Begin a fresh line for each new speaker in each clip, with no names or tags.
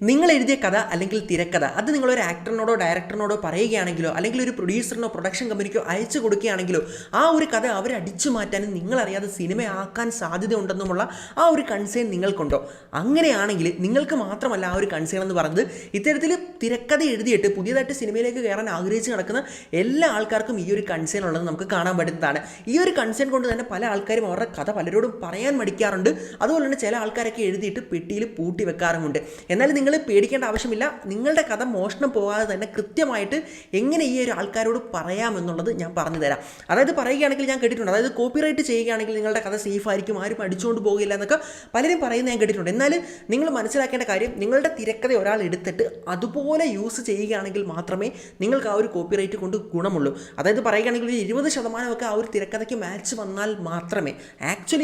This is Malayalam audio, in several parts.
നിങ്ങൾ എഴുതിയ കഥ അല്ലെങ്കിൽ തിരക്കഥ അത് നിങ്ങളൊരു ആക്ടറിനോടോ ഡയറക്ടറിനോടോ പറയുകയാണെങ്കിലോ അല്ലെങ്കിൽ ഒരു പ്രൊഡ്യൂസറിനോ പ്രൊഡക്ഷൻ കമ്പനിക്കോ അയച്ചു കൊടുക്കുകയാണെങ്കിലോ ആ ഒരു കഥ അവർ അടിച്ചു മാറ്റാനും നിങ്ങളറിയാതെ സിനിമയാക്കാൻ സാധ്യതയുണ്ടെന്നുമുള്ള ആ ഒരു കൺസേൺ നിങ്ങൾക്കുണ്ടോ? അങ്ങനെയാണെങ്കിൽ നിങ്ങൾക്ക് മാത്രമല്ല ആ ഒരു കൺസേൺ എന്ന് പറയുന്നത് ഇത്തരത്തിൽ തിരക്കഥ എഴുതിയിട്ട് പുതിയതായിട്ട് സിനിമയിലേക്ക് കയറാൻ ആഗ്രഹിച്ച് നടക്കുന്ന എല്ലാ ആൾക്കാർക്കും ഈ ഒരു കൺസേൺ ഉള്ളത് നമുക്ക് കാണാൻ പറ്റുന്നതാണ്. ഈ ഒരു കൺസേൺ കൊണ്ട് തന്നെ പല ആൾക്കാരും അവരുടെ കഥ പലരോടും പറയാൻ മടിക്കാറുണ്ട്. അതുപോലെ തന്നെ ചില ആൾക്കാരൊക്കെ എഴുതിയിട്ട് പെട്ടിയിൽ പൂട്ടി വെക്കാറുമുണ്ട്. എന്നാൽ നിങ്ങൾ പേടിക്കേണ്ട ആവശ്യമില്ല. നിങ്ങളുടെ കഥ മോഷണം പോകാതെ തന്നെ കൃത്യമായിട്ട് എങ്ങനെ ഈ ഒരു ആൾക്കാരോട് പറയാമെന്നുള്ളത് ഞാൻ പറഞ്ഞു തരാം. അതായത് പറയുകയാണെങ്കിൽ ഞാൻ കേട്ടിട്ടുണ്ട്, അതായത് കോപ്പിറൈറ്റ് ചെയ്യുകയാണെങ്കിൽ നിങ്ങളുടെ കഥ സേഫ് ആയിരിക്കും, ആരും അടിച്ചുകൊണ്ട് പോകില്ല എന്നൊക്കെ പലരും പറയുന്നത് ഞാൻ കേട്ടിട്ടുണ്ട്. എന്നാൽ നിങ്ങൾ മനസ്സിലാക്കേണ്ട കാര്യം, നിങ്ങളുടെ തിരക്കഥ ഒരാൾ എടുത്തിട്ട് അതുപോലെ യൂസ് ചെയ്യുകയാണെങ്കിൽ മാത്രമേ നിങ്ങൾക്ക് ആ ഒരു കോപ്പിറൈറ്റ് കൊണ്ട് ഗുണമുള്ളൂ. അതായത് പറയുകയാണെങ്കിൽ ഒരു 20% ആ ഒരു തിരക്കഥയ്ക്ക് മാച്ച് വന്നാൽ മാത്രമേ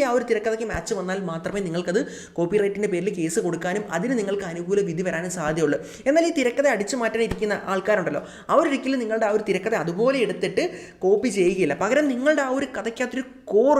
ആ ഒരു തിരക്കഥയ്ക്ക് മാച്ച് വന്നാൽ മാത്രമേ നിങ്ങൾക്കത് കോപ്പിറൈറ്റിൻ്റെ പേരിൽ കേസ് കൊടുക്കാനും അതിന് നിങ്ങൾക്ക് അനുകൂല വിധി വരാനും സാധ്യതയുള്ളൂ. എന്നാൽ ഈ തിരക്കഥ അടിച്ചു മാറ്റാനിരിക്കുന്ന ആൾക്കാരുണ്ടല്ലോ, അവരൊരിക്കലും നിങ്ങളുടെ ആ ഒരു തിരക്കഥ അതുപോലെ എടുത്തിട്ട് കോപ്പി ചെയ്യുകയില്ല. പകരം നിങ്ങളുടെ ആ ഒരു കഥയ്ക്കകത്തൊരു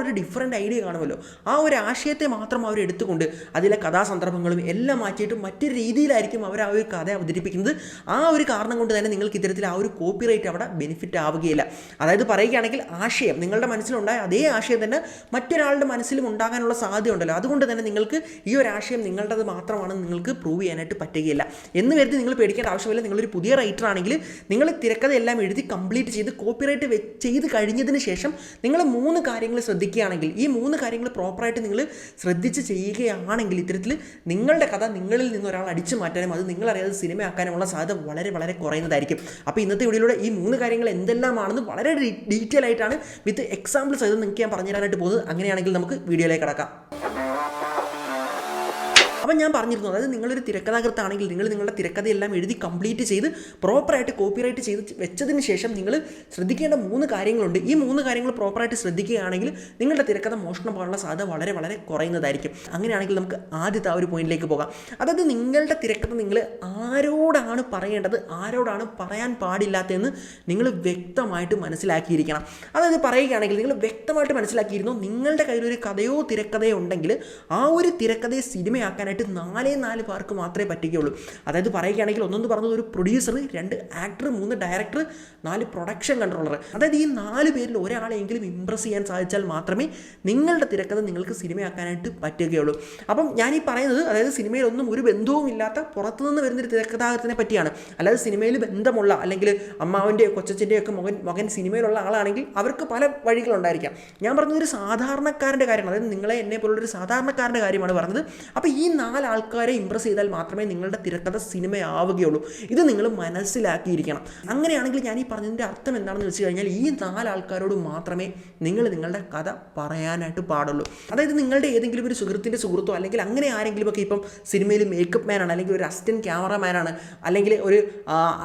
ഒരു ഡിഫറൻറ്റ് ഐഡിയ കാണുമല്ലോ, ആ ഒരു ആശയത്തെ മാത്രം അവർ എടുത്തുകൊണ്ട് അതിലെ കഥാസന്ദർഭങ്ങളും എല്ലാം മാറ്റിയിട്ട് മറ്റൊരു രീതിയിലായിരിക്കും അവർ ആ ഒരു കഥ അവതരിപ്പിക്കുന്നത്. ആ ഒരു കാരണം കൊണ്ട് തന്നെ നിങ്ങൾക്ക് ഇത്തരത്തിൽ ആ ഒരു കോപ്പിറൈറ്റ് അവിടെ ബെനിഫിറ്റ് ആവുകയില്ല. അതായത് പറയുകയാണെങ്കിൽ ആശയം നിങ്ങളുടെ മനസ്സിലുണ്ടായ അതേ ആശയം തന്നെ മറ്റൊരാളുടെ മനസ്സിലും ഉണ്ടാകാനുള്ള സാധ്യത ഉണ്ടല്ലോ. അതുകൊണ്ട് തന്നെ നിങ്ങൾക്ക് ഈ ഒരു ആശയം നിങ്ങളുടേത് മാത്രമാണെന്ന് നിങ്ങൾക്ക് പ്രൂവ് ചെയ്യാനായിട്ട് പറ്റുകയില്ല എന്ന് കരുതി നിങ്ങൾ പേടിക്കേണ്ട ആവശ്യമില്ല. നിങ്ങളൊരു പുതിയ റൈറ്റർ ആണെങ്കിൽ നിങ്ങൾ തിരക്കഥയെല്ലാം എഴുതി കംപ്ലീറ്റ് ചെയ്ത് കോപ്പിറൈറ്റ് ചെയ്ത് കഴിഞ്ഞതിന് ശേഷം നിങ്ങൾ 3 കാര്യങ്ങൾ ശ്രദ്ധിക്കുകയാണെങ്കിൽ, ഈ 3 കാര്യങ്ങൾ പ്രോപ്പറായിട്ട് നിങ്ങൾ ശ്രദ്ധിച്ച് ചെയ്യുകയാണെങ്കിൽ ഇത്തരത്തിൽ നിങ്ങളുടെ കഥ നിങ്ങളിൽ നിന്ന് ഒരാൾ അടിച്ചു മാറ്റാനും അത് നിങ്ങളറിയാതെ സിനിമയാക്കാനുമുള്ള സാധ്യത വളരെ വളരെ കുറയുന്നതായിരിക്കും. അപ്പോൾ ഇന്നത്തെ വീഡിയോയിലൂടെ ഈ 3 കാര്യങ്ങൾ എന്തെല്ലാമാണെന്ന് വളരെ ഡീറ്റെയിൽ ആയിട്ടാണ് വിത്ത് എക്സാമ്പിൾസ് ആയത് നിങ്ങൾക്ക് ഞാൻ പറഞ്ഞു തരാനായിട്ട് പോകുന്നത്. അങ്ങനെയാണെങ്കിൽ നമുക്ക് വീഡിയോയിലേക്ക് കടക്കാം. അപ്പം ഞാൻ പറഞ്ഞിരുന്നു, അതായത് നിങ്ങളൊരു തിരക്കഥാകൃത്താണെങ്കിൽ നിങ്ങൾ നിങ്ങളുടെ തിരക്കഥയെല്ലാം എഴുതി കംപ്ലീറ്റ് ചെയ്ത് പ്രോപ്പറായിട്ട് കോപ്പിറൈറ്റ് ചെയ്ത് വെച്ചതിന് ശേഷം നിങ്ങൾ ശ്രദ്ധിക്കേണ്ട 3 കാര്യങ്ങളുണ്ട്. ഈ 3 കാര്യങ്ങൾ പ്രോപ്പറായിട്ട് ശ്രദ്ധിക്കുകയാണെങ്കിൽ നിങ്ങളുടെ തിരക്കഥ മോഷണം പോകാനുള്ള സാധ്യത വളരെ വളരെ കുറയുന്നതായിരിക്കും. അങ്ങനെയാണെങ്കിൽ നമുക്ക് ആദ്യത്തെ ആ ഒരു പോയിന്റിലേക്ക് പോകാം. അതായത് നിങ്ങളുടെ തിരക്കഥ നിങ്ങൾ ആരോടാണ് പറയേണ്ടത്, ആരോടാണ് പറയാൻ പാടില്ലാത്തതെന്ന് നിങ്ങൾ വ്യക്തമായിട്ട് മനസ്സിലാക്കിയിരിക്കണം. അതായത് പറയുകയാണെങ്കിൽ നിങ്ങൾ വ്യക്തമായിട്ട് മനസ്സിലാക്കിയിരുന്നു, നിങ്ങളുടെ കയ്യിലൊരു കഥയോ തിരക്കഥയോ ഉണ്ടെങ്കിൽ ആ ഒരു തിരക്കഥയെ സിനിമയാക്കാനായിട്ട് 4 പേർക്ക് മാത്രമേ പറ്റുകയുള്ളൂ. അതായത് പറയുകയാണെങ്കിൽ ഒന്നെന്ന് പറഞ്ഞത് ഒരു producer, 2 actor, 3 director, 4 production controller. അതായത് ഈ 4 പേരിൽ ഒരാളെങ്കിലും ഇംപ്രസ് ചെയ്യാൻ സാധിച്ചാൽ മാത്രമേ നിങ്ങളുടെ തിരക്കഥ നിങ്ങൾക്ക് സിനിമയാക്കാനായിട്ട് പറ്റുകയുള്ളൂ. അപ്പം ഞാനീ പറയുന്നത് അതായത് സിനിമയിലൊന്നും ഒരു ബന്ധവും ഇല്ലാത്ത പുറത്തുനിന്ന് വരുന്നൊരു തിരക്കഥാകൃത്തിനെ പറ്റിയാണ്. അല്ലാതെ സിനിമയിൽ ബന്ധമുള്ള അല്ലെങ്കിൽ അമ്മാവൻ്റെയോ കൊച്ചച്ഛൻ്റെയോ ഒക്കെ മകൻ സിനിമയിലുള്ള ആളാണെങ്കിൽ അവർക്ക് പല വഴികളുണ്ടായിരിക്കാം. ഞാൻ പറഞ്ഞത് ഒരു സാധാരണക്കാരൻ്റെ കാര്യമാണ്, അതായത് നിങ്ങളെ എന്നെ പോലുള്ളൊരു സാധാരണക്കാരൻ്റെ കാര്യമാണ് പറഞ്ഞത്. അപ്പോൾ ഈ 4 ആൾക്കാരെ ഇംപ്രസ് ചെയ്താൽ മാത്രമേ നിങ്ങളുടെ തിരക്കഥ സിനിമയാവുകയുള്ളൂ. ഇത് നിങ്ങൾ മനസ്സിലാക്കിയിരിക്കണം. അങ്ങനെയാണെങ്കിൽ ഞാൻ ഈ പറഞ്ഞതിൻ്റെ അർത്ഥം എന്താണെന്ന് വെച്ച് കഴിഞ്ഞാൽ ഈ 4 ആൾക്കാരോട് മാത്രമേ നിങ്ങൾ നിങ്ങളുടെ കഥ പറയാനായിട്ട് പാടുള്ളൂ. അതായത് നിങ്ങളുടെ ഏതെങ്കിലും ഒരു സുഹൃത്തിൻ്റെ സുഹൃത്തോ അല്ലെങ്കിൽ അങ്ങനെ ആരെങ്കിലുമൊക്കെ ഇപ്പം സിനിമയിൽ മേക്കപ്പ് മാനാണ്, അല്ലെങ്കിൽ ഒരു അസിസ്റ്റൻറ്റ് ക്യാമറമാനാണ്, അല്ലെങ്കിൽ ഒരു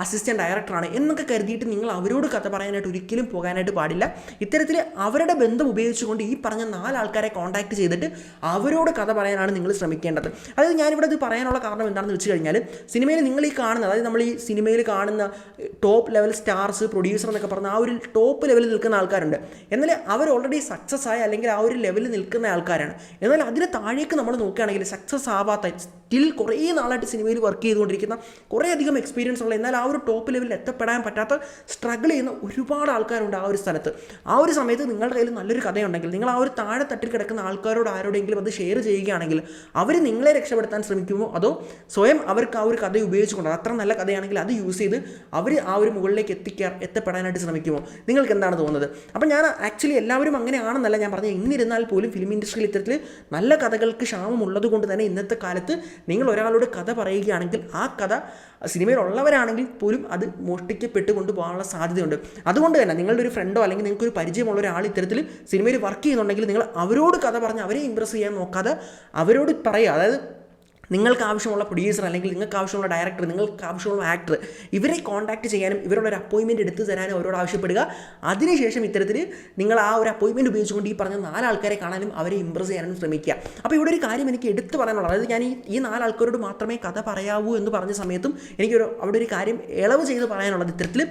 അസിസ്റ്റൻറ്റ് ഡയറക്ടറാണ് എന്നൊക്കെ കരുതിയിട്ട് നിങ്ങൾ അവരോട് കഥ പറയാനായിട്ട് ഒരിക്കലും പോകാനായിട്ട് പാടില്ല. ഇത്തരത്തിൽ അവരുടെ ബന്ധം ഉപയോഗിച്ചുകൊണ്ട് ഈ പറഞ്ഞ 4 ആൾക്കാരെ കോൺടാക്ട് ചെയ്തിട്ട് അവരോട് കഥ പറയാനാണ് നിങ്ങൾ ശ്രമിക്കേണ്ടത്. അതായത് ഞാനിവിടെ ഇത് പറയാനുള്ള കാരണം എന്താണെന്ന് വെച്ച് കഴിഞ്ഞാൽ, സിനിമയിൽ നിങ്ങൾ ഈ കാണുന്ന, അതായത് നമ്മൾ ഈ സിനിമയിൽ കാണുന്ന ടോപ്പ് ലെവൽ സ്റ്റാർസ്, പ്രൊഡ്യൂസർ എന്നൊക്കെ പറഞ്ഞാൽ ആ ഒരു ടോപ്പ് ലെവലിൽ നിൽക്കുന്ന ആൾക്കാരുണ്ട്. എന്നാൽ അവർ ഓൾറെഡി സക്സസ് ആയ അല്ലെങ്കിൽ ആ ഒരു ലെവലിൽ നിൽക്കുന്ന ആൾക്കാരാണ്. എന്നാൽ അതിന് താഴേക്ക് നമ്മൾ നോക്കുകയാണെങ്കിൽ സക്സസ് ആവാത്ത, സ്റ്റിൽ കുറേ നാളായിട്ട് സിനിമയിൽ വർക്ക് ചെയ്തുകൊണ്ടിരിക്കുന്ന, കുറേ അധികം എക്സ്പീരിയൻസ് ഉള്ള, എന്നാൽ ആ ഒരു ടോപ്പ് ലെവലിൽ എത്തപ്പെടാൻ പറ്റാത്ത സ്ട്രഗിൾ ചെയ്യുന്ന ഒരുപാട് ആൾക്കാരുണ്ട് ആ ഒരു സ്ഥലത്ത്. ആ ഒരു സമയത്ത് നിങ്ങളുടെ കയ്യിൽ നല്ലൊരു കഥയുണ്ടെങ്കിൽ നിങ്ങൾ ആ ഒരു താഴെ തട്ടിൽ കിടക്കുന്ന ആൾക്കാരോട് ആരോടെങ്കിലും അത് ഷെയർ ചെയ്യുകയാണെങ്കിൽ അവർ നിങ്ങളെ രക്ഷപ്പെടുത്താൻ ശ്രമിക്കുമോ അതോ സ്വയം അവർക്ക് ആ ഒരു കഥ ഉപയോഗിച്ചുകൊണ്ട്, അത്ര നല്ല കഥയാണെങ്കിൽ അത് യൂസ് ചെയ്ത് അവർ ആ ഒരു മുകളിലേക്ക് എത്തപ്പെടാനായിട്ട് ശ്രമിക്കുമോ? നിങ്ങൾക്ക് എന്താണ് തോന്നുന്നത്? അപ്പം ഞാൻ ആക്ച്വലി എല്ലാവരും അങ്ങനെയാണെന്നല്ല ഞാൻ പറഞ്ഞത്. എന്നിരുന്നാൽ പോലും ഫിലിം ഇൻഡസ്ട്രിയിൽ ഇത്തരത്തിൽ നല്ല കഥകൾക്ക് ക്ഷാമമുള്ളത് കൊണ്ട് തന്നെ ഇന്നത്തെ കാലത്ത് നിങ്ങൾ ഒരാളോട് കഥ പറയുകയാണെങ്കിൽ ആ കഥ സിനിമയിലുള്ളവരാണെങ്കിൽ പോലും അത് മോഷ്ടിക്കപ്പെട്ട് കൊണ്ടുപോകാനുള്ള സാധ്യതയുണ്ട്. അതുകൊണ്ട് തന്നെ നിങ്ങളുടെ ഒരു ഫ്രണ്ടോ അല്ലെങ്കിൽ നിങ്ങൾക്കൊരു പരിചയമുള്ള ഒരാൾ ഇത്തരത്തിൽ സിനിമയിൽ വർക്ക് ചെയ്യുന്നുണ്ടെങ്കിൽ നിങ്ങൾ അവരോട് കഥ പറഞ്ഞ് അവരെ ഇംപ്രസ് ചെയ്യാൻ നോക്കാതെ അവരോട് പറയുക. അതായത് നിങ്ങൾക്ക് ആവശ്യമുള്ള പ്രൊഡ്യൂസർ അല്ലെങ്കിൽ നിങ്ങൾക്ക് ആവശ്യമുള്ള ഡയറക്ടർ, നിങ്ങൾക്ക് ആവശ്യമുള്ള ആക്ടർ, ഇവരെ കോൺടാക്ട് ചെയ്യാനും ഇവരുടെ ഒരു അപ്പോയിൻമെൻറ്റ് എടുത്ത് തരാനും അവരോട് ആവശ്യപ്പെടുക. അതിനുശേഷം ഇത്തരത്തിൽ നിങ്ങൾ ആ ഒരു അപ്പോയിൻമെൻറ്റ് ഉപയോഗിച്ചുകൊണ്ട് ഈ പറഞ്ഞ 4 ആൾക്കാരെ കാണാനും അവരെ ഇംപ്രസ് ചെയ്യാനും ശ്രമിക്കുക. അപ്പോൾ ഇവിടെ ഒരു കാര്യം എനിക്ക് എടുത്ത് പറയാനുള്ളത്, അതായത് ഞാൻ ഈ 4 ആൾക്കാരോട് മാത്രമേ കഥ പറയാവൂ എന്ന് പറഞ്ഞ സമയത്തും അവിടെ ഒരു കാര്യം ഇളവ് ചെയ്ത് പറയാനുള്ളത്, ഇത്തരത്തിൽ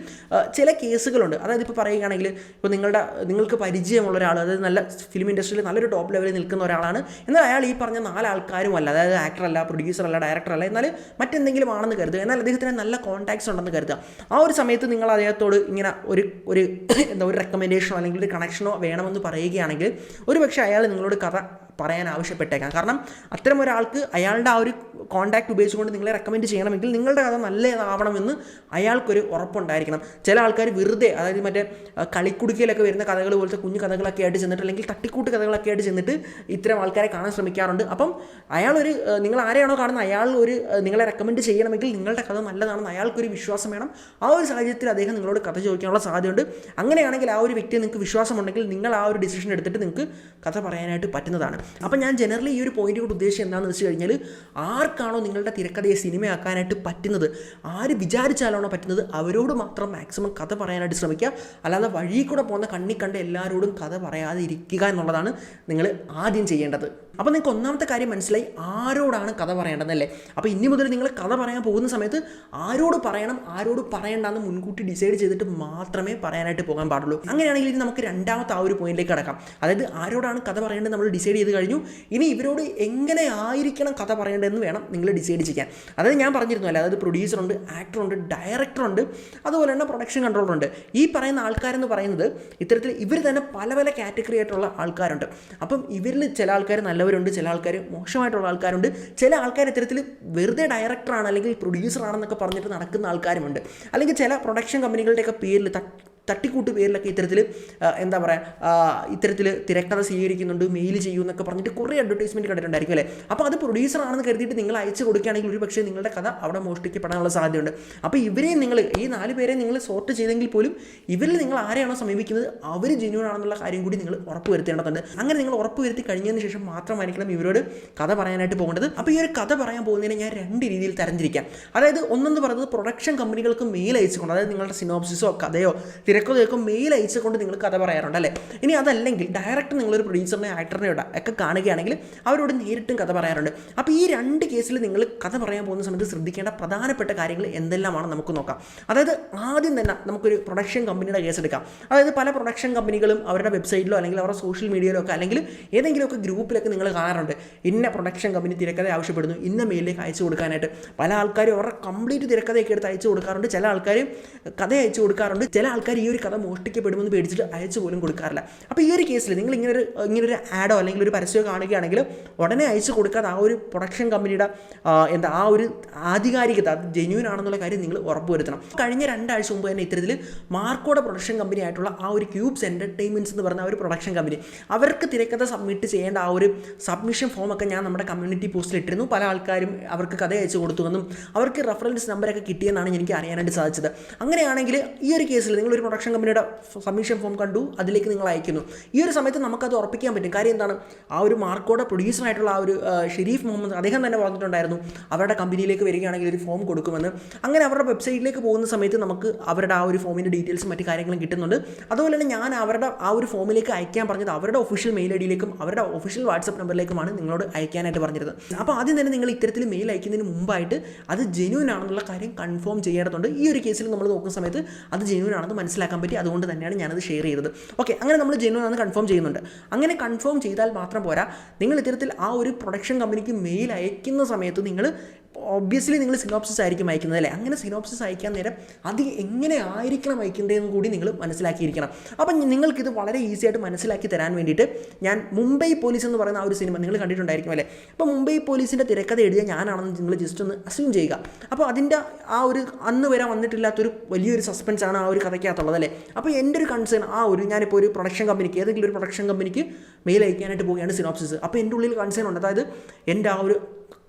ചില കേസുകളുണ്ട്. അതായത് ഇപ്പോൾ പറയുകയാണെങ്കിൽ ഇപ്പോൾ നിങ്ങൾക്ക് പരിചയമുള്ള ഒരാൾ, അതായത് നല്ല ഫിലിം ഇൻഡസ്ട്രിയിൽ നല്ലൊരു ടോപ്പ് ലെവലിൽ നിൽക്കുന്ന ഒരാളാണ്, എന്നാൽ അയാൾ ഈ പറഞ്ഞ 4 ആൾക്കാരും അല്ല, അതായത് ആക്ടറല്ല, പ്രൊഡ്യൂസർ അല്ല, ഡയറക്ടർ അല്ല, എന്നാൽ മറ്റെന്തെങ്കിലും ആണെന്ന് കരുതുക. എന്നാൽ അദ്ദേഹത്തിന് നല്ല കോൺടാക്ട്സ് ഉണ്ടെന്ന് കരുതുക. ആ ഒരു സമയത്ത് നിങ്ങൾ അദ്ദേഹത്തോട് ഇങ്ങനെ ഒരു എന്താ ഒരു റെക്കമെൻഡേഷനോ അല്ലെങ്കിൽ ഒരു കണക്ഷനോ വേണമെന്ന് പറയുകയാണെങ്കിൽ ഒരുപക്ഷെ അയാൾ നിങ്ങളോട് കഥ പറയാൻ ആവശ്യപ്പെട്ടേക്കാം. കാരണം അത്തരം ഒരാൾക്ക് അയാളുടെ ആ ഒരു കോൺടാക്ട് ഉപയോഗിച്ചുകൊണ്ട് നിങ്ങളെ റെക്കമെൻഡ് ചെയ്യണമെങ്കിൽ നിങ്ങളുടെ കഥ നല്ലതാവണമെന്ന് അയാൾക്കൊരു ഉറപ്പുണ്ടായിരിക്കണം. ചില ആൾക്കാർ വെറുതെ, അതായത് മറ്റേ കളിക്കുടുക്കയിലൊക്കെ വരുന്ന കഥകൾ പോലത്തെ കുഞ്ഞു കഥകളൊക്കെ ആയിട്ട് ചെന്നിട്ട് അല്ലെങ്കിൽ തട്ടിക്കൂട്ട് കഥകളൊക്കെ ആയിട്ട് ചെന്നിട്ട് ഇത്തരം ആൾക്കാരെ കാണാൻ ശ്രമിക്കാറുണ്ട്. അപ്പം നിങ്ങൾ ആരെയാണോ കാണുന്നത് അയാൾ നിങ്ങളെ റെക്കമെൻഡ് ചെയ്യണമെങ്കിൽ നിങ്ങളുടെ കഥ നല്ലതാണെന്ന് അയാൾക്കൊരു വിശ്വാസം വേണം. ആ ഒരു സാഹചര്യത്തിൽ അദ്ദേഹം നിങ്ങളോട് കഥ ചോദിക്കാനുള്ള സാധ്യതയുണ്ട്. അങ്ങനെയാണെങ്കിൽ ആ ഒരു വ്യക്തിയെ നിങ്ങൾക്ക് വിശ്വാസമുണ്ടെങ്കിൽ നിങ്ങൾ ആ ഒരു ഡിസിഷൻ എടുത്തിട്ട് നിങ്ങൾക്ക് കഥ പറയാനായിട്ട് പറ്റുന്നതാണ്. അപ്പം ഞാൻ ജനറലി ഈ ഒരു പോയിന്റ് കൊണ്ട് ഉദ്ദേശിച്ചത് എന്താണെന്ന് വെച്ച് കഴിഞ്ഞാൽ, ആർക്കാണോ നിങ്ങളുടെ തിരക്കഥയെ സിനിമയാക്കാനായിട്ട് പറ്റുന്നത്, ആര് വിചാരിച്ചാലാണോ പറ്റുന്നത്, അവരോട് മാത്രം മാക്സിമം കഥ പറയാനായിട്ട് ശ്രമിക്കുക. അല്ലാതെ വഴി കൂടെ പോകുന്ന കണ്ണി കണ്ട് എല്ലാവരോടും കഥ പറയാതെ ഇരിക്കുക എന്നുള്ളതാണ് നിങ്ങൾ ആദ്യം ചെയ്യേണ്ടത്. അപ്പോൾ നിങ്ങൾക്ക് ഒന്നാമത്തെ കാര്യം മനസ്സിലായി, ആരോടാണ് കഥ പറയേണ്ടതെന്നല്ലേ. അപ്പോൾ ഇനി മുതൽ നിങ്ങൾ കഥ പറയാൻ പോകുന്ന സമയത്ത് ആരോട് പറയണം, ആരോട് പറയേണ്ടെന്ന് മുൻകൂട്ടി ഡിസൈഡ് ചെയ്തിട്ട് മാത്രമേ പറയാനായിട്ട് പോകാൻ പാടുള്ളൂ. അങ്ങനെയാണെങ്കിൽ ഇനി നമുക്ക് രണ്ടാമത്തെ ആ ഒരു പോയിന്റിലേക്ക് കടക്കാം. അതായത് ആരോടാണ് കഥ പറയേണ്ടത് നമ്മൾ ഡിസൈഡ് ചെയ്ത് കഴിഞ്ഞു. ഇനി ഇവരോട് എങ്ങനെ ആയിരിക്കണം കഥ പറയേണ്ടതെന്ന് വേണം നിങ്ങൾ ഡിസൈഡ് ചെയ്യാൻ. അതായത് ഞാൻ പറഞ്ഞിരുന്നു അല്ലേ, അതായത് പ്രൊഡ്യൂസറുണ്ട്, ആക്ടറുണ്ട്, ഡയറക്ടറുണ്ട്, അതുപോലെ തന്നെ പ്രൊഡക്ഷൻ കൺട്രോളറുണ്ട്. ഈ പറയുന്ന ആൾക്കാരെന്ന് പറയുന്നത് ഇത്തരത്തിൽ ഇവർ തന്നെ പല പല കാറ്റഗറി ആയിട്ടുള്ള ആൾക്കാരുണ്ട്. അപ്പം ഇവരിൽ ചില ആൾക്കാർ നല്ലവരുണ്ട്, ചില ആൾക്കാർ മോശമായിട്ടുള്ള ആൾക്കാരുണ്ട്, ചില ആൾക്കാർ ഇത്തരത്തിൽ വെറുതെ ഡയറക്ടറാണ് അല്ലെങ്കിൽ പ്രൊഡ്യൂസറാണെന്നൊക്കെ പറഞ്ഞിട്ട് നടക്കുന്ന ആൾക്കാരുമുണ്ട്. അല്ലെങ്കിൽ ചില പ്രൊഡക്ഷൻ കമ്പനികളുടെയൊക്കെ പേരിൽ തട്ടിക്കൂട്ട് പേരിലൊക്കെ ഇത്തരത്തിൽ എന്താ പറയുക, ഇത്തരത്തിൽ തിരക്കഥ സ്വീകരിക്കുന്നുണ്ട്, മെയിൽ ചെയ്യുമെന്നൊക്കെ പറഞ്ഞിട്ട് കുറേ അഡ്വർടൈസ്മെൻറ്റ് കണ്ടിട്ടുണ്ടായിരിക്കും അല്ലേ. അപ്പോൾ അത് പ്രൊഡ്യൂസറാണെന്ന് കരുതിയിട്ട് നിങ്ങൾ അയച്ചു കൊടുക്കുകയാണെങ്കിൽ ഒരു പക്ഷേ നിങ്ങളുടെ കഥ അവിടെ മോഷ്ടിക്കപ്പെടാനുള്ള സാധ്യതയുണ്ട്. അപ്പോൾ ഇവരെയും നിങ്ങൾ, ഈ 4 പേരെ നിങ്ങൾ സോർട്ട് ചെയ്തെങ്കിൽ പോലും ഇവരിൽ നിങ്ങൾ ആരെയാണോ സമീപിക്കുന്നത് അവർ ജെന്യൂൻ ആണെന്നുള്ള കാര്യം കൂടി നിങ്ങൾ ഉറപ്പ് വരുത്തേണ്ടതുണ്ട്. അങ്ങനെ നിങ്ങൾ ഉറപ്പ് വരുത്തി കഴിഞ്ഞതിന് ശേഷം മാത്രമായിരിക്കണം ഇവരോട് കഥ പറയാനായിട്ട് പോകേണ്ടത്. അപ്പോൾ ഈ ഒരു കഥ പറയാൻ പോകുന്നതിനെ ഞാൻ 2 രീതിയിൽ തരംതിരിക്കാം. അതായത് ഒന്നെന്ന് പറയുന്നത് പ്രൊഡക്ഷൻ കമ്പനികൾക്ക് മെയിൽ അയച്ചുകൊണ്ട്, അതായത് നിങ്ങളുടെ സിനോപ്സിസോ കഥയോ തിരക്കഥയൊക്കെ മെയിൽ അയച്ചുകൊണ്ട് നിങ്ങൾ കഥ പറയാറുണ്ട് അല്ലേ. ഇനി അതല്ലെങ്കിൽ ഡയറക്റ്റ് നിങ്ങളൊരു പ്രൊഡ്യൂസറിനെ ആക്ടറിനെ ഒക്കെ കാണുകയാണെങ്കിൽ അവരോട് നേരിട്ടും കഥ പറയാറുണ്ട്. അപ്പോൾ ഈ 2 കേസിൽ നിങ്ങൾ കഥ പറയാൻ പോകുന്ന സമയത്ത് ശ്രദ്ധിക്കേണ്ട പ്രധാനപ്പെട്ട കാര്യങ്ങൾ എന്തെല്ലാമാണ് നമുക്ക് നോക്കാം. അതായത് ആദ്യം തന്നെ നമുക്കൊരു പ്രൊഡക്ഷൻ കമ്പനിയുടെ കേസ് എടുക്കാം. അതായത് പല പ്രൊഡക്ഷൻ കമ്പനികളും അവരുടെ വെബ്സൈറ്റിലോ അല്ലെങ്കിൽ അവരുടെ സോഷ്യൽ മീഡിയയിലോ ഒക്കെ അല്ലെങ്കിൽ ഏതെങ്കിലുമൊക്കെ ഗ്രൂപ്പിലൊക്കെ നിങ്ങൾ കാണാറുണ്ട്, ഇന്ന പ്രൊഡക്ഷൻ കമ്പനി തിരക്കഥ ആവശ്യപ്പെടുന്നു, ഇന്ന മെയിലിലേക്ക് അയച്ചു കൊടുക്കാനായിട്ട്. പല ആൾക്കാരും അവരുടെ കംപ്ലീറ്റ് തിരക്കഥയൊക്കെ എടുത്ത് അയച്ചു കൊടുക്കാറുണ്ട്, ചില ആൾക്കാർ കഥ അയച്ചു കൊടുക്കാറുണ്ട്, ചില ആൾക്കാർ ഈ ഒരു കഥ മോഷ്ടിക്കപ്പെടുമെന്ന് പേടിച്ചിട്ട് അയച്ചു പോലും കൊടുക്കാറില്ല. അപ്പോൾ ഈ ഒരു കേസിൽ നിങ്ങൾ ഇങ്ങനൊരു ആഡോ അല്ലെങ്കിൽ ഒരു പരസ്യമോ കാണുകയാണെങ്കിൽ ഉടനെ അയച്ചു കൊടുക്കാതെ ആ ഒരു പ്രൊഡക്ഷൻ കമ്പനിയുടെ ആ ഒരു ആധികാരികത, അത് ജെന്യൂൻ ആണെന്നുള്ള കാര്യം നിങ്ങൾ ഉറപ്പുവരുത്തണം. കഴിഞ്ഞ 2 ആഴ്ച മുമ്പ് തന്നെ ഇത്തരത്തിൽ മാർക്കോയുടെ പ്രൊഡക്ഷൻ കമ്പനി ആയിട്ടുള്ള ആ ഒരു ക്യൂബ്സ് എൻ്റർടൈൻമെൻറ്റ്സ് എന്ന് പറഞ്ഞ ആ ഒരു പ്രൊഡക്ഷൻ കമ്പനി, അവർക്ക് തിരക്കഥ സബ്മിറ്റ് ചെയ്യേണ്ട ആ ഒരു സബ്മിഷൻ ഫോമൊക്കെ ഞാൻ നമ്മുടെ കമ്മ്യൂണിറ്റി പോസ്റ്റിൽ ഇട്ടിരുന്നു. പല ആൾക്കാരും അവർക്ക് കഥ അയച്ചു കൊടുത്തുവെന്നും അവർക്ക് റെഫറൻസ് നമ്പറൊക്കെ കിട്ടിയെന്നാണ് എനിക്ക് അറിയാനായിട്ട് സാധിച്ചത്. അങ്ങനെയാണെങ്കിൽ ഈ ഒരു കേസിൽ നിങ്ങളൊരു പ്രൊഡക്ഷൻ കമ്പനിയുടെ സബ്മിഷൻ ഫോം കണ്ടു, അതിലേക്ക് നിങ്ങൾ അയക്കുന്നു. ഈ ഒരു സമയത്ത് നമുക്കത് ഉറപ്പിക്കാൻ പറ്റും. കാര്യം എന്താണ്, ആ ഒരു മാർക്കോയുടെ പ്രൊഡ്യൂസറായിട്ടുള്ള ആ ഒരു ഷെരീഫ് മുഹമ്മദ് അദ്ദേഹം തന്നെ പറഞ്ഞിട്ടുണ്ടായിരുന്നു അവരുടെ കമ്പനിയിലേക്ക് വരികയാണെങ്കിൽ ഒരു ഫോം കൊടുക്കുമെന്ന്. അങ്ങനെ അവരുടെ വെബ്സൈറ്റിലേക്ക് പോകുന്ന സമയത്ത് നമുക്ക് അവരുടെ ആ ഒരു ഫോമിൻ്റെ ഡീറ്റെയിൽസും മറ്റു കാര്യങ്ങളും കിട്ടുന്നുണ്ട്. അതുപോലെ തന്നെ ഞാൻ അവരുടെ ആ ഒരു ഫോമിലേക്ക് അയക്കാൻ പറഞ്ഞത് അവരുടെ ഒഫീഷ്യൽ മെയിൽ ഐ ഡിയിലേക്കും അവരുടെ ഒഫീഷ്യൽ വാട്സപ്പ് നമ്പറിലേക്കുമാണ് നിങ്ങളോട് അയക്കാനായിട്ട് പറഞ്ഞിരുന്നത്. അപ്പോൾ ആദ്യം തന്നെ നിങ്ങൾ ഇത്തരത്തിൽ മെയിൽ അയക്കുന്നതിന് മുമ്പായിട്ട് അത് ജെന്യൂൻ ആണെന്നുള്ള കാര്യം കൺഫേം ചെയ്യേണ്ടതുണ്ട്. ഈ ഒരു കേസിൽ നമ്മൾ നോക്കുന്ന സമയത്ത് അത് ജെന്യൂൻ ആണെന്ന് മനസ്സിലാക്കാൻ പറ്റി. അതുകൊണ്ട് തന്നെയാണ് ഞാനത് ഷെയർ ചെയ്തത്. ഓക്കെ, അങ്ങനെ നമ്മൾ ജെന്യൂൻ ആണെന്ന് കൺഫേം ചെയ്യുന്നുണ്ട്. അങ്ങനെ കൺഫേം ചെയ്താൽ മാത്രം പോരാ, നിങ്ങൾ ഇത്തരത്തിൽ ആ ഒരു പ്രൊഡക്ഷൻ കമ്പനിക്ക് മെയിൽ അയക്കുന്ന സമയത്ത് നിങ്ങൾ ഒബ്വിയസ്ലി നിങ്ങൾ സിനോപ്സിസ് ആയിരിക്കും അയക്കുന്നത് അല്ലേ. അങ്ങനെ സിനോപ്സിസ് അയക്കാൻ നേരം അത് എങ്ങനെ ആയിരിക്കണം അയക്കേണ്ടതെന്ന് കൂടി നിങ്ങൾ മനസ്സിലാക്കിയിരിക്കണം. അപ്പം നിങ്ങൾക്കിത് വളരെ ഈസി ആയിട്ട് മനസ്സിലാക്കി തരാൻ വേണ്ടിയിട്ട് ഞാൻ മുംബൈ പോലീസ് എന്ന് പറയുന്ന ആ ഒരു സിനിമ നിങ്ങൾ കണ്ടിട്ടുണ്ടായിരിക്കും അല്ലേ. അപ്പോൾ മുംബൈ പോലീസിൻ്റെ തിരക്കഥ എഴുതിയ ഞാനാണെന്ന് നിങ്ങൾ ജസ്റ്റ് ഒന്ന് അസ്യൂം ചെയ്യുക. അപ്പോൾ അതിൻ്റെ ആ ഒരു അന്ന് വരെ വന്നിട്ടില്ലാത്തൊരു വലിയൊരു സസ്പെൻസാണ് ആ ഒരു കഥയ്ക്കകത്തുള്ളത് അല്ലേ. അപ്പോൾ എൻ്റെ ഒരു കൺസേൺ ഞാനിപ്പോൾ ഒരു പ്രൊഡക്ഷൻ കമ്പനിക്ക്, ഏതെങ്കിലും ഒരു പ്രൊഡക്ഷൻ കമ്പനിക്ക് മെയിൽ അയക്കാനായിട്ട് പോവുകയാണ് സിനോപ്സിസ്. അപ്പോൾ എൻ്റെ ഉള്ളിൽ കൺസേൺ ഉണ്ട്. അതായത് എൻ്റെ ആ ഒരു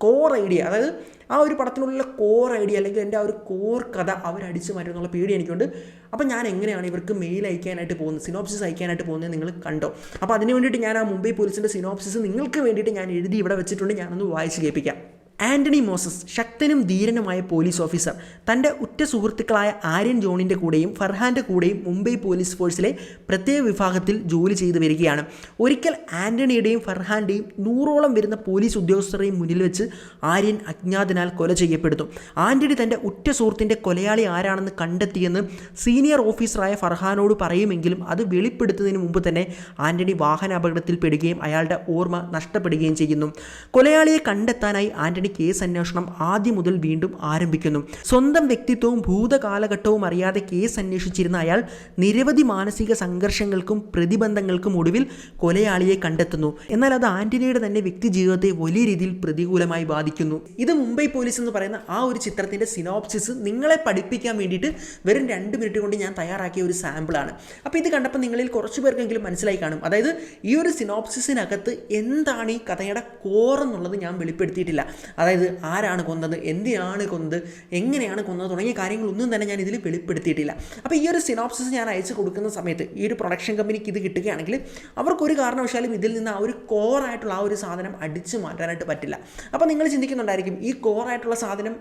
കോർ ഐഡിയ, അതായത് ആ ഒരു പടത്തിനുള്ള കോർ ഐഡിയ അല്ലെങ്കിൽ എൻ്റെ ആ ഒരു കോർ കഥ അവരടിച്ചു മാറ്റും എന്നുള്ള പേടി എനിക്കുണ്ട്. അപ്പോൾ ഞാൻ എങ്ങനെയാണ് ഇവർക്ക് മെയിൽ അയക്കാനായിട്ട് പോകുന്നത്, സിനോപ്സിസ് അയക്കാനായിട്ട് പോകുന്നത് നിങ്ങൾ കണ്ടോ. അപ്പോൾ അതിന് വേണ്ടിയിട്ട് ഞാൻ ആ മുംബൈ പോലീസിൻ്റെ സിനോപ്സിസ് നിങ്ങൾക്ക് വേണ്ടിയിട്ട് ഞാൻ എഴുതി ഇവിടെ വെച്ചിട്ടുണ്ട്. ഞാനൊന്ന് വായിച്ച് കേൾപ്പിക്കാം. ആൻ്റണി മോസസ്, ശക്തനും ധീരനുമായ പോലീസ് ഓഫീസർ, തൻ്റെ ഉറ്റ സുഹൃത്തുക്കളായ ആര്യൻ ജോണിൻ്റെ കൂടെയും ഫർഹാൻ്റെ കൂടെയും മുംബൈ പോലീസ് ഫോഴ്സിലെ പ്രത്യേക വിഭാഗത്തിൽ ജോലി ചെയ്തു വരികയാണ്. ഒരിക്കൽ ആൻ്റണിയുടെയും ഫർഹാൻ്റെയും 100ഓളം വരുന്ന പോലീസ് ഉദ്യോഗസ്ഥരെയും മുന്നിൽ വെച്ച് ആര്യൻ അജ്ഞാതനാൽ കൊല ചെയ്യപ്പെടുന്നു. ആൻ്റണി തൻ്റെ ഉറ്റ സുഹൃത്തിൻ്റെ കൊലയാളി ആരാണെന്ന് കണ്ടെത്തിയെന്ന് സീനിയർ ഓഫീസറായ ഫർഹാനോട് പറയുമെങ്കിലും അത് വെളിപ്പെടുത്തുന്നതിന് മുമ്പ് തന്നെ ആൻ്റണി വാഹനാപകടത്തിൽ പെടുകയും അയാളുടെ ഓർമ്മ നഷ്ടപ്പെടുകയും ചെയ്യുന്നു. കൊലയാളിയെ കണ്ടെത്താനായി ആൻ്റണി വേണ്ടി കേസ് അന്വേഷണം ആദ്യം മുതൽ വീണ്ടും ആരംഭിക്കുന്നു. സ്വന്തം വ്യക്തിത്വവും ഭൂതകാലഘട്ടവും അറിയാതെ കേസ് അന്വേഷിച്ചിരുന്ന അയാൾ നിരവധി മാനസിക സംഘർഷങ്ങൾക്കും പ്രതിബന്ധങ്ങൾക്കും ഒടുവിൽ കൊലയാളിയെ കണ്ടെത്തുന്നു. എന്നാൽ അത് ആന്റണിയുടെ തന്നെ വ്യക്തി ജീവിതത്തെ വലിയ രീതിയിൽ പ്രതികൂലമായി ബാധിക്കുന്നു. ഇത് മുംബൈ പോലീസ് എന്ന് പറയുന്ന ആ ഒരു ചിത്രത്തിൻ്റെ സിനോപ്സിസ് നിങ്ങളെ പഠിപ്പിക്കാൻ വേണ്ടിയിട്ട് വെറും 2 മിനിറ്റ് കൊണ്ട് ഞാൻ തയ്യാറാക്കിയ ഒരു സാമ്പിളാണ്. അപ്പോൾ ഇത് കണ്ടപ്പോൾ നിങ്ങളിൽ കുറച്ച് പേർക്കെങ്കിലും മനസ്സിലായി കാണും. അതായത് ഈ ഒരു സിനോപ്സിസിനകത്ത് എന്താണ് ഈ കഥയുടെ കോർ എന്നുള്ളത് ഞാൻ വെളിപ്പെടുത്തിയിട്ടില്ല. അതായത് ആരാണ് കൊന്നത്, എന്തിനാണ് കൊന്നത്, എങ്ങനെയാണ് കൊന്നത് തുടങ്ങിയ കാര്യങ്ങളൊന്നും തന്നെ ഞാൻ ഇതിൽ വെളിപ്പെടുത്തിയിട്ടില്ല. അപ്പോൾ ഈ ഒരു സിനോപ്സിസ് ഞാൻ അയച്ചു കൊടുക്കുന്ന സമയത്ത് ഈ ഒരു പ്രൊഡക്ഷൻ കമ്പനിക്ക് ഇത് കിട്ടുകയാണെങ്കിൽ അവർക്കൊരു കാരണവശാലും ഇതിൽ നിന്ന് ആ ഒരു കോറായിട്ടുള്ള ആ ഒരു സാധനം അടിച്ചു മാറ്റാനായിട്ട് പറ്റില്ല. അപ്പോൾ നിങ്ങൾ ചിന്തിക്കുന്നുണ്ടായിരിക്കും ഈ കോറായിട്ടുള്ള സാധനം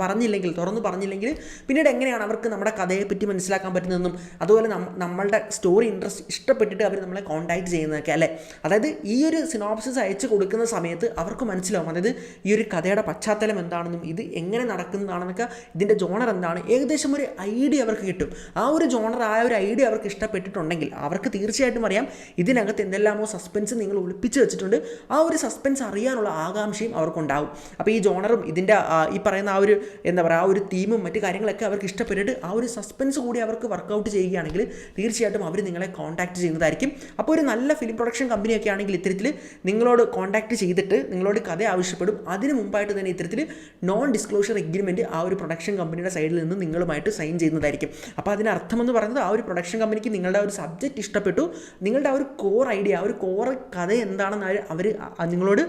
പറഞ്ഞില്ലെങ്കിൽ, തുറന്ന് പറഞ്ഞില്ലെങ്കിൽ പിന്നീട് എങ്ങനെയാണ് അവർക്ക് നമ്മുടെ കഥയെപ്പറ്റി മനസ്സിലാക്കാൻ പറ്റുന്നതെന്നും അതുപോലെ നമ്മളുടെ സ്റ്റോറി ഇഷ്ടപ്പെട്ടിട്ട് അവർ നമ്മളെ കോൺടാക്ട് ചെയ്യുന്നതൊക്കെ അല്ലേ. അതായത് ഈ ഒരു സിനോപ്സിസ് അയച്ചു കൊടുക്കുന്ന സമയത്ത് അവർക്ക് മനസ്സിലാവും, അതായത് ഈ ഒരു കഥയുടെ പശ്ചാത്തലം എന്താണെന്നും ഇത് എങ്ങനെ നടക്കുന്നതാണെന്നൊക്കെ, ഇതിൻ്റെ ജോണർ എന്താണ്, ഏകദേശം ഒരു ഐഡിയ അവർക്ക് കിട്ടും. ആ ഒരു ജോണർ, ആ ഒരു ഐഡിയ അവർക്ക് ഇഷ്ടപ്പെട്ടിട്ടുണ്ടെങ്കിൽ അവർക്ക് തീർച്ചയായിട്ടും അറിയാം ഇതിനകത്ത് എന്തെല്ലാമോ സസ്പെൻസ് നിങ്ങൾ ഒളിപ്പിച്ച് വെച്ചിട്ടുണ്ട്. ആ ഒരു സസ്പെൻസ് അറിയാനുള്ള ആകാംക്ഷയും അവർക്കുണ്ടാവും. അപ്പോൾ ഈ ജോണറും ഇതിൻ്റെ ഈ പറയുന്ന ആ ഒരു ആ ഒരു തീമും മറ്റു കാര്യങ്ങളൊക്കെ അവർക്ക് ഇഷ്ടപ്പെട്ടിട്ട് ആ ഒരു സസ്പെൻസ് കൂടി അവർക്ക് വർക്കൗട്ട് ചെയ്യുകയാണെങ്കിൽ തീർച്ചയായിട്ടും അവർ നിങ്ങളെ കോൺടാക്ട് ചെയ്യുന്നതായിരിക്കും. അപ്പോൾ ഒരു നല്ല ഫിലിം പ്രൊഡക്ഷൻ കമ്പനിയൊക്കെ ആണെങ്കിൽ ഇത്തരത്തിൽ നിങ്ങളോട് കോൺടാക്ട് ചെയ്തിട്ട് നിങ്ങളോട് കഥ ആവശ്യപ്പെടും. അതിന് മുമ്പായിട്ട് തന്നെ ഇത്തരത്തിൽ നോൺ ഡിസ്ക്ലോഷർ എഗ്രിമെൻറ്റ് ആ ഒരു പ്രൊഡക്ഷൻ കമ്പനിയുടെ സൈഡിൽ നിന്ന് നിങ്ങളുമായിട്ട് സൈൻ ചെയ്യുന്നതായിരിക്കും. അപ്പോൾ അതിനർത്ഥമെന്ന് പറയുന്നത് ആ ഒരു പ്രൊഡക്ഷൻ കമ്പനിക്ക് നിങ്ങളുടെ ആ ഒരു സബ്ജക്റ്റ് ഇഷ്ടപ്പെട്ടു, നിങ്ങളുടെ ആ ഒരു കോർ ഐഡിയ, ആ ഒരു കോർ കഥ എന്താണെന്ന് അവർ നിങ്ങളോട്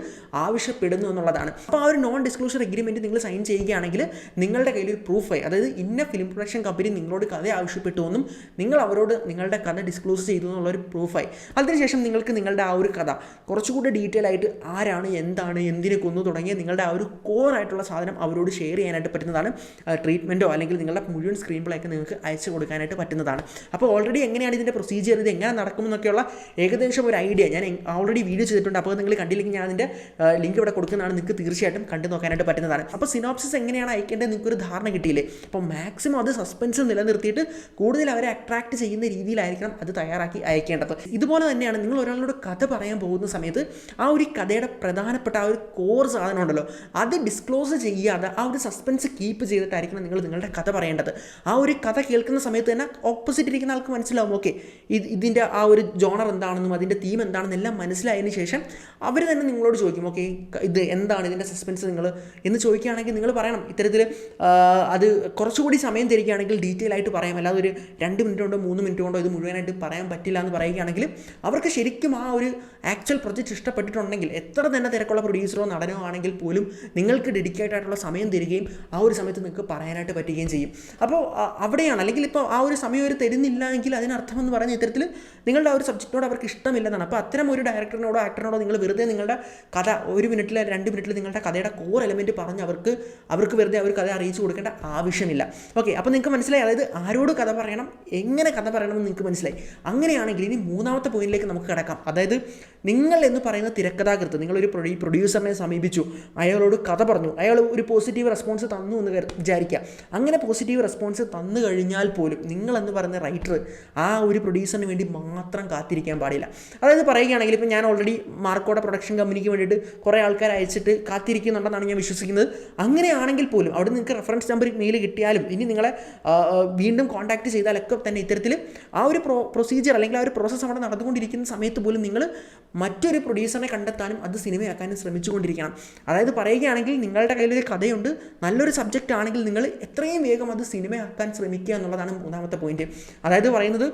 ആവശ്യപ്പെടുന്നു എന്നുള്ളതാണ്. അപ്പോൾ ആ ഒരു നോൺ ഡിസ്ക്ലോഷർ എഗ്രിമെൻറ്റ് നിങ്ങൾ സൈൻ ചെയ്യുകയാണെങ്കിൽ നിങ്ങളുടെ കയ്യിൽ ഒരു പ്രൂഫായി, അതായത് ഇന്ന ഫിലിം പ്രൊഡക്ഷൻ കമ്പനി നിങ്ങളോട് കഥ ആവശ്യപ്പെട്ടു എന്നും നിങ്ങൾ അവരോട് നിങ്ങളുടെ കഥ ഡിസ്ക്ലോസ് ചെയ്തു എന്നുള്ളൊരു പ്രൂഫായി. അതിനുശേഷം നിങ്ങൾക്ക് നിങ്ങളുടെ ആ ഒരു കഥ കുറച്ചുകൂടി ഡീറ്റെയിൽ ആയിട്ട് ആരാണ്, എന്താണ്, എന്തിനെ കൊന്നു തുടങ്ങിയ നിങ്ങളുടെ ആ ഒരു കോർ ആയിട്ടുള്ള സാധനം അവരോട് ഷെയർ ചെയ്യാനായിട്ട് പറ്റുന്നതാണ്. ട്രീറ്റ്മെൻറ്റോ അല്ലെങ്കിൽ നിങ്ങളുടെ മുഴുവൻ സ്ക്രീൻ പ്ലേ ഒക്കെ നിങ്ങൾക്ക് അയച്ചു കൊടുക്കാനായിട്ട് പറ്റുന്നതാണ്. അപ്പോൾ ഓൾറെഡി എങ്ങനെയാണ് ഇതിൻ്റെ പ്രൊസീജിയർ, ഇത് എങ്ങനെ നടക്കുമെന്നൊക്കെയുള്ള ഏകദേശം ഒരു ഐഡിയ ഞാൻ ഓൾറെഡി വീഡിയോ ചെയ്തിട്ടുണ്ട്. അപ്പോൾ നിങ്ങൾ കണ്ടില്ലെങ്കിൽ ഞാൻ അതിൻ്റെ ലിങ്ക് ഇവിടെ കൊടുക്കുന്നതാണ്, നിങ്ങൾക്ക് തീർച്ചയായിട്ടും കണ്ടു നോക്കാനായിട്ട് പറ്റുന്നതാണ്. അപ്പോൾ സിനോപ്സിസ് എങ്ങനെയാണ് അയക്കേണ്ടത് നിങ്ങൾക്കൊരു ധാരണ കിട്ടിയില്ലേ. അപ്പോൾ മാക്സിമം അത് സസ്പെൻസ് നിലനിർത്തിയിട്ട് കൂടുതൽ അവരെ അട്രാക്ട് ചെയ്യുന്ന രീതിയിലായിരിക്കണം അത് തയ്യാറാക്കി അയക്കേണ്ടത്. ഇതുപോലെ തന്നെയാണ് നിങ്ങൾ ഒരാളോട് കഥ പറയാൻ പോകുന്ന സമയത്ത് ആ ഒരു കഥയുടെ പ്രധാനപ്പെട്ട ആ ഒരു കോർ സാധനം ഉണ്ടല്ലോ അത് ഡിസ്ക്ലോസ് ചെയ്യാതെ ആ ഒരു സസ്പെൻസ് കീപ്പ് ചെയ്തിട്ടായിരിക്കണം നിങ്ങൾ നിങ്ങളുടെ കഥ പറയേണ്ടത്. ആ ഒരു കഥ കേൾക്കുന്ന സമയത്ത് തന്നെ ഓപ്പോസിറ്റ് ഇരിക്കുന്ന ആൾക്ക് മനസ്സിലാവും, ഓക്കെ ഇതിൻ്റെ ആ ഒരു ജോണർ എന്താണെന്നും അതിൻ്റെ തീം എന്താണെന്നും എല്ലാം മനസ്സിലായതിനു ശേഷം അവർ തന്നെ നിങ്ങളോട് ചോദിക്കും, ഓക്കെ ഇത് എന്താണ് ഇതിൻ്റെ സസ്പെൻസ് നിങ്ങൾ എന്ന് ചോദിക്കുകയാണെങ്കിൽ നിങ്ങൾ പറയണം ഇത്തരത്തിൽ അത് കുറച്ചുകൂടി സമയം തരികയാണെങ്കിൽ ഡീറ്റെയിൽ ആയിട്ട് പറയാം, അല്ലാതെ ഒരു 2 മിനിറ്റ് കൊണ്ടോ 3 മിനിറ്റ് കൊണ്ടോ ഇത് മുഴുവനായിട്ട് പറയാൻ പറ്റില്ല എന്ന് പറയുകയാണെങ്കിൽ അവർക്ക് ശരിക്കും ആ ഒരു ആക്ച്വൽ പ്രൊജക്റ്റ് ഇഷ്ടപ്പെട്ടിട്ടുണ്ടെങ്കിൽ എത്ര തന്നെ തിരക്കുള്ള പ്രൊഡ്യൂസറോ നടനോ ആണെങ്കിൽ പോലും നിങ്ങൾക്ക് ഡെഡിക്കേറ്റ് ആയിട്ടുള്ള സമയം തരികയും ആ ഒരു സമയത്ത് നിങ്ങൾക്ക് പറയാനായിട്ട് പറ്റുകയും ചെയ്യും. അപ്പോൾ അവിടെയാണ്, അല്ലെങ്കിൽ ഇപ്പോൾ ആ ഒരു സമയം അവർ തരുന്നില്ല എങ്കിൽ അതിനർത്ഥം എന്ന് പറയുന്ന ഇത്തരത്തിൽ നിങ്ങളുടെ ആ ഒരു സബ്ജക്റ്റിനോട് അവർക്ക് ഇഷ്ടമില്ലെന്നാണ്. അപ്പോൾ അത്തരം ഒരു ഡയറക്ടറിനോടോ ആക്ടറിനോടോ നിങ്ങൾ വെറുതെ നിങ്ങളുടെ കഥ 1 മിനിറ്റിൽ 2 മിനിറ്റിൽ നിങ്ങളുടെ കഥയുടെ കോർ എലമെൻറ്റ് പറഞ്ഞ് അവർക്ക് വെറുതെ അവർ കഥ അറിയിച്ചു കൊടുക്കേണ്ട ആവശ്യമില്ല. ഓക്കെ, അപ്പോൾ നിങ്ങൾക്ക് മനസ്സിലായി, അതായത് ആരോട് കഥ പറയണം, എങ്ങനെ കഥ പറയണമെന്ന് നിങ്ങൾക്ക് മനസ്സിലായി. അങ്ങനെയാണെങ്കിൽ ഇനി 3ാമത്തെ പോയിന്റിലേക്ക് നമുക്ക് കിടക്കാം. അതായത് നിങ്ങൾ എന്ന് പറയുന്ന തിരക്കഥാകൃത്ത് നിങ്ങളൊരു പ്രൊഡ്യൂസറിനെ സമീപിച്ചു, അയാളോട് കഥ പറഞ്ഞു, അയാൾ ഒരു പോസിറ്റീവ് റെസ്പോൺസ് തന്നു എന്ന് വിചാരിക്കുക. അങ്ങനെ പോസിറ്റീവ് റെസ്പോൺസ് തന്നു കഴിഞ്ഞാൽ പോലും നിങ്ങളെന്ന് പറയുന്ന റൈറ്റർ ആ ഒരു പ്രൊഡ്യൂസറിന് വേണ്ടി മാത്രം കാത്തിരിക്കാൻ പാടില്ല. അതായത് പറയുകയാണെങ്കിൽ ഇപ്പോൾ ഞാൻ ഓൾറെഡി മാർക്കോടെ പ്രൊഡക്ഷൻ കമ്പനിക്ക് വേണ്ടിയിട്ട് കുറേ ആൾക്കാർ അയച്ചിട്ട് കാത്തിരിക്കുന്നുണ്ടെന്നാണ് ഞാൻ വിശ്വസിക്കുന്നത്. അങ്ങനെയാണെങ്കിൽ പോലും അവിടെ നിങ്ങൾക്ക് റെഫറൻസ് നമ്പർ മെയിൽ കിട്ടിയാലും ഇനി നിങ്ങളെ വീണ്ടും കോൺടാക്ട് ചെയ്താലൊക്കെ തന്നെ ഇത്തരത്തിൽ ആ ഒരു പ്രൊസീജിയർ അല്ലെങ്കിൽ ആ ഒരു പ്രോസസ്സ് അവിടെ നടന്നുകൊണ്ടിരിക്കുന്ന സമയത്ത് പോലും നിങ്ങൾ മറ്റൊരു പ്രൊഡ്യൂസറിനെ കണ്ടെത്താനും അത് സിനിമയാക്കാനും ശ്രമിച്ചുകൊണ്ടിരിക്കണം. അതായത് പറയുകയാണെങ്കിൽ നിങ്ങളുടെ കയ്യിലൊരു കഥയുണ്ട്, നല്ലൊരു സബ്ജക്റ്റ് ആണെങ്കിൽ നിങ്ങൾ എത്രയും വേഗം അത് സിനിമയാക്കാൻ ശ്രമിക്കുക എന്നുള്ളതാണ് 3ാമത്തെ പോയിന്റ്. അതായത് പറയുന്നത്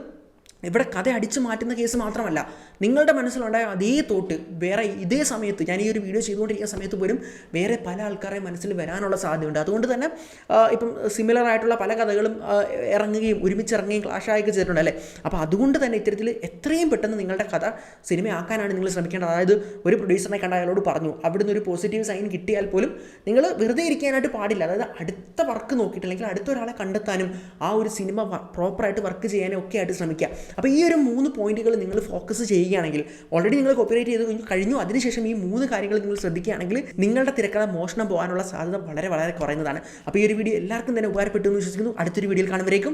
ഇവിടെ കഥ അടിച്ചു മാറ്റുന്ന കേസ് മാത്രമല്ല, നിങ്ങളുടെ മനസ്സിലുണ്ടായ അതേ തോട്ട് വേറെ ഇതേ സമയത്ത് ഞാൻ ഈ ഒരു വീഡിയോ ചെയ്തുകൊണ്ടിരിക്കുന്ന സമയത്ത് പോലും വേറെ പല ആൾക്കാരെ മനസ്സിൽ വരാനുള്ള സാധ്യതയുണ്ട്. അതുകൊണ്ട് തന്നെ ഇപ്പം സിമിലർ ആയിട്ടുള്ള പല കഥകളും ഇറങ്ങുകയും ഒരുമിച്ചിറങ്ങുകയും ക്ലാഷായൊക്കെ ചെയ്തിട്ടുണ്ട് അല്ലേ. അപ്പോൾ അതുകൊണ്ട് തന്നെ ഇത്തരത്തിൽ എത്രയും പെട്ടെന്ന് നിങ്ങളുടെ കഥ സിനിമയാക്കാനാണ് നിങ്ങൾ ശ്രമിക്കേണ്ടത്. അതായത് ഒരു പ്രൊഡ്യൂസറിനെ കണ്ട അയാളോട് പറഞ്ഞു, അവിടുന്ന് ഒരു പോസിറ്റീവ് സൈൻ കിട്ടിയാൽ പോലും നിങ്ങൾ വെറുതെ ഇരിക്കാനായിട്ട് പാടില്ല. അതായത് അടുത്ത വർക്ക് നോക്കിയിട്ട് അല്ലെങ്കിൽ അടുത്തൊരാളെ കണ്ടെത്താനും ആ ഒരു സിനിമ പ്രോപ്പറായിട്ട് വർക്ക് ചെയ്യാനും ഒക്കെ ആയിട്ട് ശ്രമിക്കുക. അപ്പോൾ ഈ ഒരു 3 പോയിന്റുകൾ നിങ്ങൾ ഫോക്കസ് ചെയ്യുകയാണെങ്കിൽ, ഓൾറെഡി നിങ്ങൾ കോപ്പിറൈറ്റ് ചെയ്ത് കഴിഞ്ഞു, അതിനുശേഷം ഈ 3 കാര്യങ്ങൾ നിങ്ങൾ ശ്രദ്ധിക്കുകയാണെങ്കിൽ നിങ്ങളുടെ തിരക്കഥ മോഷണം പോകാനുള്ള സാധ്യത വളരെ വളരെ കുറയുന്നതാണ്. അപ്പോൾ ഈ ഒരു വീഡിയോ എല്ലാവർക്കും തന്നെ ഉപകാരപ്പെട്ടു എന്ന് വിശ്വസിക്കുന്നു. അടുത്തൊരു വീഡിയോയിൽ കാണുമ്പോഴേക്കും